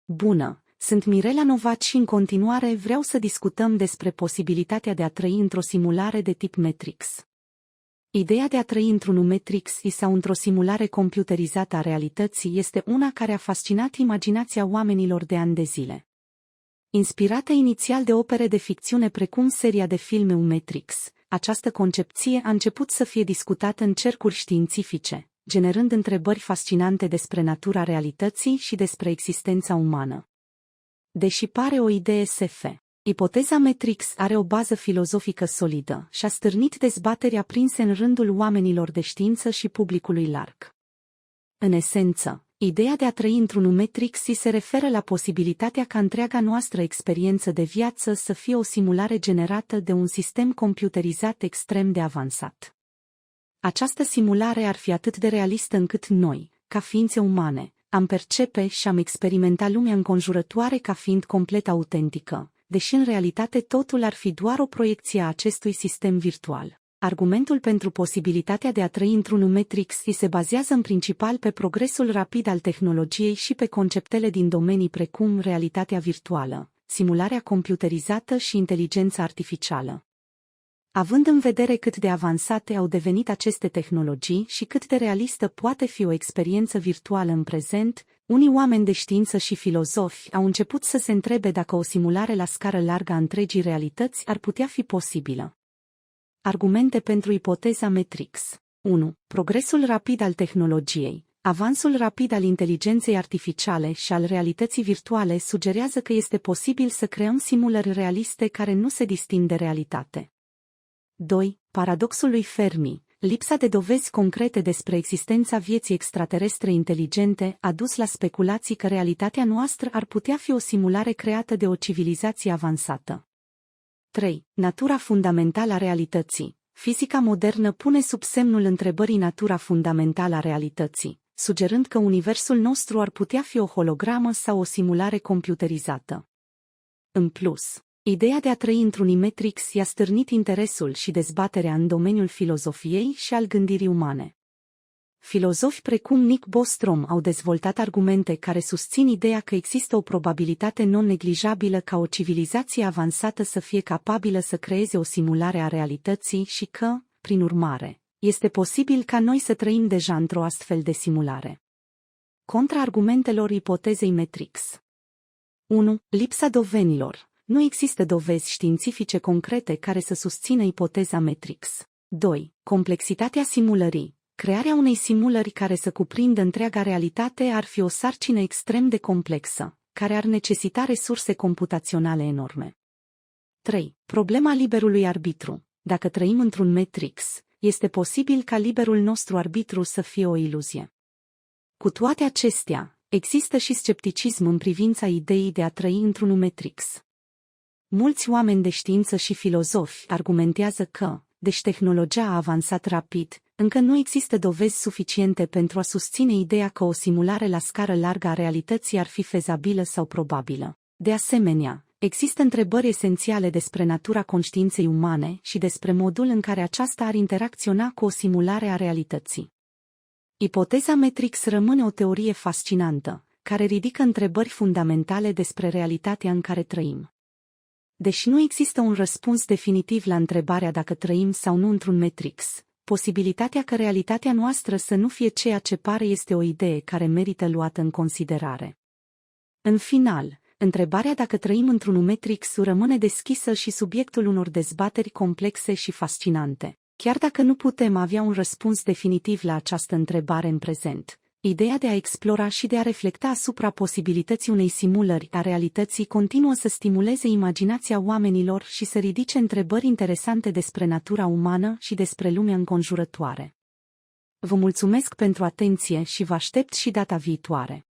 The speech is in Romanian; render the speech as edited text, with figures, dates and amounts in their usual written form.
Bună, sunt Mirela Novaci și în continuare vreau să discutăm despre posibilitatea de a trăi într-o simulare de tip Matrix. Ideea de a trăi într-un Matrix sau într-o simulare computerizată a realității este una care a fascinat imaginația oamenilor de ani de zile. Inspirată inițial de opere de ficțiune precum seria de filme Matrix, această concepție a început să fie discutată în cercuri științifice, generând întrebări fascinante despre natura realității și despre existența umană. Deși pare o idee SF, ipoteza Matrix are o bază filozofică solidă și a stârnit dezbateri aprinse în rândul oamenilor de știință și publicului larg. În esență, ideea de a trăi într-un Matrix se referă la posibilitatea ca întreaga noastră experiență de viață să fie o simulare generată de un sistem computerizat extrem de avansat. Această simulare ar fi atât de realistă încât noi, ca ființe umane, am percepe și am experimenta lumea înconjurătoare ca fiind complet autentică, deși în realitate totul ar fi doar o proiecție a acestui sistem virtual. Argumentul pentru posibilitatea de a trăi într-un Matrix se bazează în principal pe progresul rapid al tehnologiei și pe conceptele din domenii precum realitatea virtuală, simularea computerizată și inteligența artificială. Având în vedere cât de avansate au devenit aceste tehnologii și cât de realistă poate fi o experiență virtuală în prezent, unii oameni de știință și filozofi au început să se întrebe dacă o simulare la scară largă a întregii realități ar putea fi posibilă. Argumente pentru ipoteza Matrix. 1. Progresul rapid al tehnologiei. Avansul rapid al inteligenței artificiale și al realității virtuale sugerează că este posibil să creăm simulări realiste care nu se disting de realitate. 2. Paradoxul lui Fermi. Lipsa de dovezi concrete despre existența vieții extraterestre inteligente a dus la speculații că realitatea noastră ar putea fi o simulare creată de o civilizație avansată. 3. Natura fundamentală a realității. Fizica modernă pune sub semnul întrebării natura fundamentală a realității, sugerând că universul nostru ar putea fi o hologramă sau o simulare computerizată. În plus, ideea de a trăi într-un Matrix i-a stârnit interesul și dezbaterea în domeniul filozofiei și al gândirii umane. Filozofi precum Nick Bostrom au dezvoltat argumente care susțin ideea că există o probabilitate non-neglijabilă ca o civilizație avansată să fie capabilă să creeze o simulare a realității și că, prin urmare, este posibil ca noi să trăim deja într-o astfel de simulare. Contraargumentelor ipotezei Matrix. 1. Lipsa dovezilor. Nu există dovezi științifice concrete care să susțină ipoteza Matrix. 2. Complexitatea simulării. Crearea unei simulări care să cuprindă întreaga realitate ar fi o sarcină extrem de complexă, care ar necesita resurse computaționale enorme. 3. Problema liberului arbitru. Dacă trăim într-un Matrix, este posibil ca liberul nostru arbitru să fie o iluzie. Cu toate acestea, există și scepticism în privința ideii de a trăi într-un Matrix. Mulți oameni de știință și filozofi argumentează că, deși tehnologia a avansat rapid, încă nu există dovezi suficiente pentru a susține ideea că o simulare la scară largă a realității ar fi fezabilă sau probabilă. De asemenea, există întrebări esențiale despre natura conștiinței umane și despre modul în care aceasta ar interacționa cu o simulare a realității. Ipoteza Matrix rămâne o teorie fascinantă, care ridică întrebări fundamentale despre realitatea în care trăim. Deși nu există un răspuns definitiv la întrebarea dacă trăim sau nu într-un Matrix, posibilitatea ca realitatea noastră să nu fie ceea ce pare este o idee care merită luată în considerare. În final, întrebarea dacă trăim într-un Matrix rămâne deschisă și subiectul unor dezbateri complexe și fascinante. Chiar dacă nu putem avea un răspuns definitiv la această întrebare în prezent, ideea de a explora și de a reflecta asupra posibilității unei simulări a realității continuă să stimuleze imaginația oamenilor și să ridice întrebări interesante despre natura umană și despre lumea înconjurătoare. Vă mulțumesc pentru atenție și vă aștept și data viitoare.